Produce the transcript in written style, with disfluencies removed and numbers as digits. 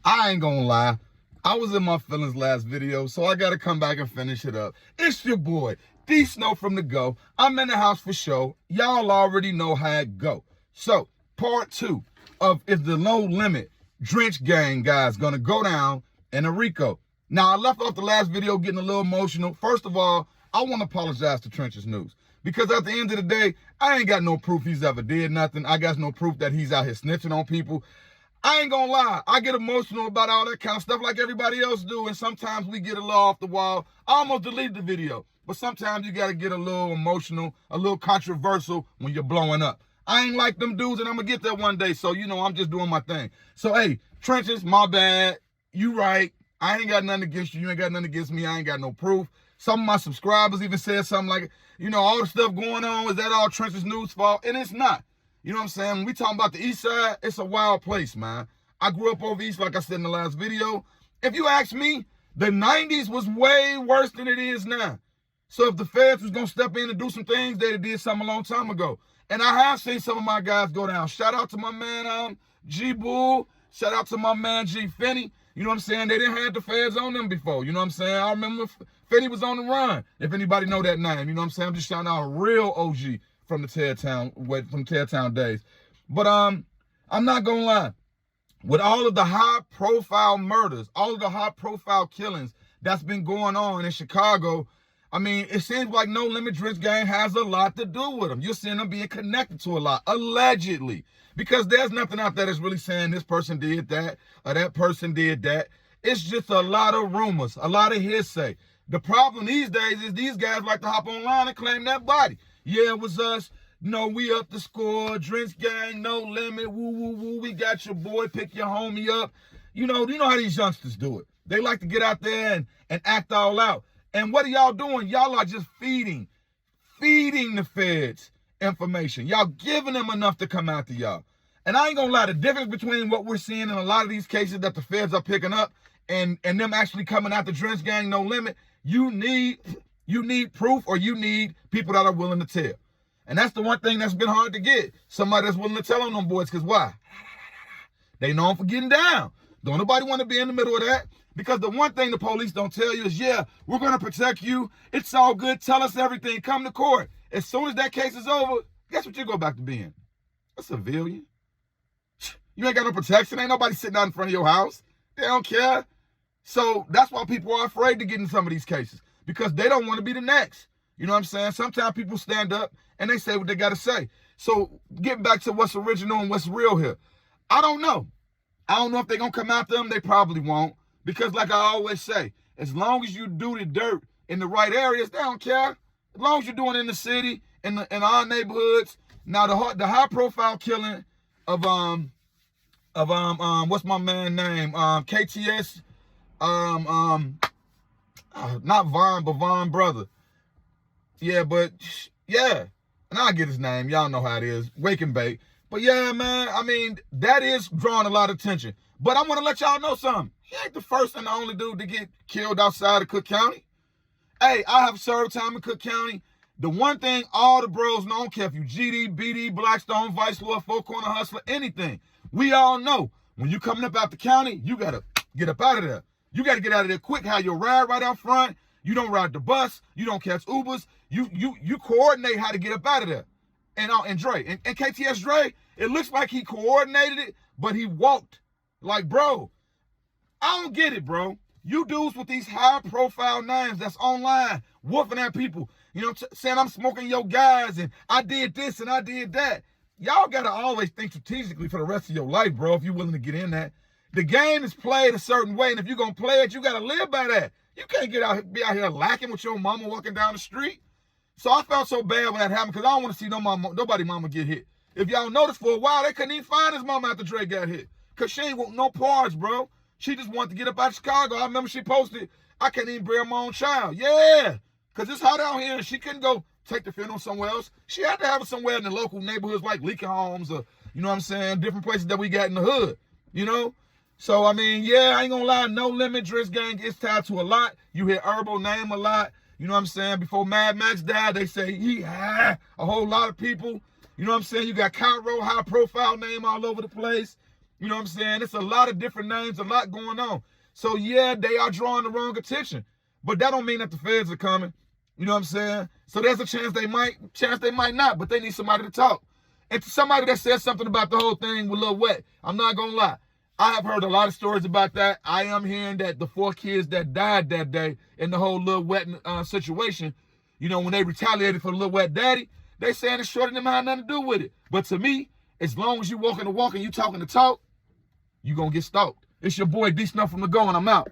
I ain't gonna lie. I was in my feelings last video, so I gotta come back and finish it up. It's your boy, D Snow from the Go. I'm in the house for show. Y'all already know how it go. So, part 2 of If the No Limit Drench Gang guys gonna go down in a Rico. Now, I left off the last video getting a little emotional. First of all, I want to apologize to Trench's News. Because at the end of the day, I ain't got no proof he's ever did nothing. I got no proof that he's out here snitching on people. I ain't gonna lie, I get emotional about all that kind of stuff like everybody else do, and sometimes we get a little off the wall. I almost deleted the video, but sometimes you gotta get a little emotional, a little controversial when you're blowing up. I ain't like them dudes, and I'm gonna get there one day, so I'm just doing my thing. So hey, Trenches, my bad, you right. I ain't got nothing against you, you ain't got nothing against me, I ain't got no proof. Some of my subscribers even said something like, all the stuff going on, is that all Trenches News' fault? And it's not. You know what I'm saying? When we talking about the east side, it's a wild place, man. I grew up over east, like I said in the last video. If you ask me, the 90s was way worse than it is now. So if the feds was going to step in and do some things, they'd have did something a long time ago. And I have seen some of my guys go down. Shout out to my man G-Bull. Shout out to my man G Finney. You know what I'm saying? They didn't have the feds on them before. You know what I'm saying? I remember Finney was on the run. If anybody know that name, you know what I'm saying? I'm just shouting out a real OG from the Teartown days. But I'm not gonna lie. With all of the high-profile murders, all of the high-profile killings that's been going on in Chicago, I mean, it seems like No Limit Drench Gang has a lot to do with them. You're seeing them being connected to a lot, allegedly. Because there's nothing out there that's really saying this person did that or that person did that. It's just a lot of rumors, a lot of hearsay. The problem these days is these guys like to hop online and claim that body. Yeah, it was us. We up the score. Drench Gang, No Limit, woo, woo, woo. We got your boy, pick your homie up. You know how these youngsters do it. They like to get out there and act all out. And what are y'all doing? Y'all are just feeding the feds information. Y'all giving them enough to come after y'all. And I ain't gonna lie, the difference between what we're seeing in a lot of these cases that the feds are picking up and them actually coming after Drench Gang, No Limit, you need proof, or you need people that are willing to tell. And that's the one thing that's been hard to get. Somebody that's willing to tell on them boys, because why? They known for getting down. Don't nobody want to be in the middle of that. Because the one thing the police don't tell you is, yeah, we're going to protect you. It's all good. Tell us everything. Come to court. As soon as that case is over, guess what you go back to being? A civilian. You ain't got no protection. Ain't nobody sitting out in front of your house. They don't care. So that's why people are afraid to get in some of these cases. Because they don't want to be the next. You know what I'm saying? Sometimes people stand up and they say what they got to say. So getting back to what's original and what's real here. I don't know. I don't know if they're going to come after them. They probably won't. Because like I always say, as long as you do the dirt in the right areas, they don't care. As long as you're doing it in the city, in our neighborhoods. Now the high profile killing of what's my man name? KTS, not Vaughn, but Vaughn brother. Yeah, but yeah. And I'll get his name. Y'all know how it is. Wake and bake. But yeah, man, I mean, that is drawing a lot of attention. But I want to let y'all know something. He ain't the first and the only dude to get killed outside of Cook County. Hey, I have served time in Cook County. The one thing all the bros know, I don't care if you GD, BD, Blackstone, Vice Lord, Four Corner Hustler, anything. We all know when you coming up out the county, you got to get up out of there. You got to get out of there quick. How you ride right out front. You don't ride the bus. You don't catch Ubers. You coordinate how to get up out of there. And Dre, and KTS Dre, it looks like he coordinated it, but he walked. Like, bro, I don't get it, bro. You dudes with these high-profile names that's online, woofing at people, saying I'm smoking your guys, and I did this and I did that. Y'all got to always think strategically for the rest of your life, bro, if you're willing to get in that. The game is played a certain way, and if you're going to play it, you got to live by that. You can't be out here lacking with your mama walking down the street. So I felt so bad when that happened because I don't want to see nobody mama get hit. If y'all noticed, for a while, they couldn't even find his mama after Dre got hit because she ain't want no parts, bro. She just wanted to get up out of Chicago. I remember she posted, I can't even bear my own child. Yeah, because it's hot out here and she couldn't go take the funeral somewhere else. She had to have it somewhere in the local neighborhoods like Leaking Homes or, different places that we got in the hood, So, I mean, yeah, I ain't gonna lie, No Limit Drench Gang is tied to a lot. You hear Herbo name a lot. Before Mad Max died, they say he had a whole lot of people. You got Cairo, high profile name all over the place. You know what I'm saying? It's a lot of different names, a lot going on. So yeah, they are drawing the wrong attention. But that don't mean that the feds are coming. You know what I'm saying? So there's a chance they might not, but they need somebody to talk. And to somebody that says something about the whole thing with Lil Wet, I'm not gonna lie. I have heard a lot of stories about that. I am hearing that the 4 kids that died that day in the whole Lil Wet situation, you know, when they retaliated for Lil Wet daddy, they saying it's short of them had nothing to do with it. But to me, as long as you walking the walk and you talking the talk, you gonna get stalked. It's your boy D Snuff from the Go, and I'm out.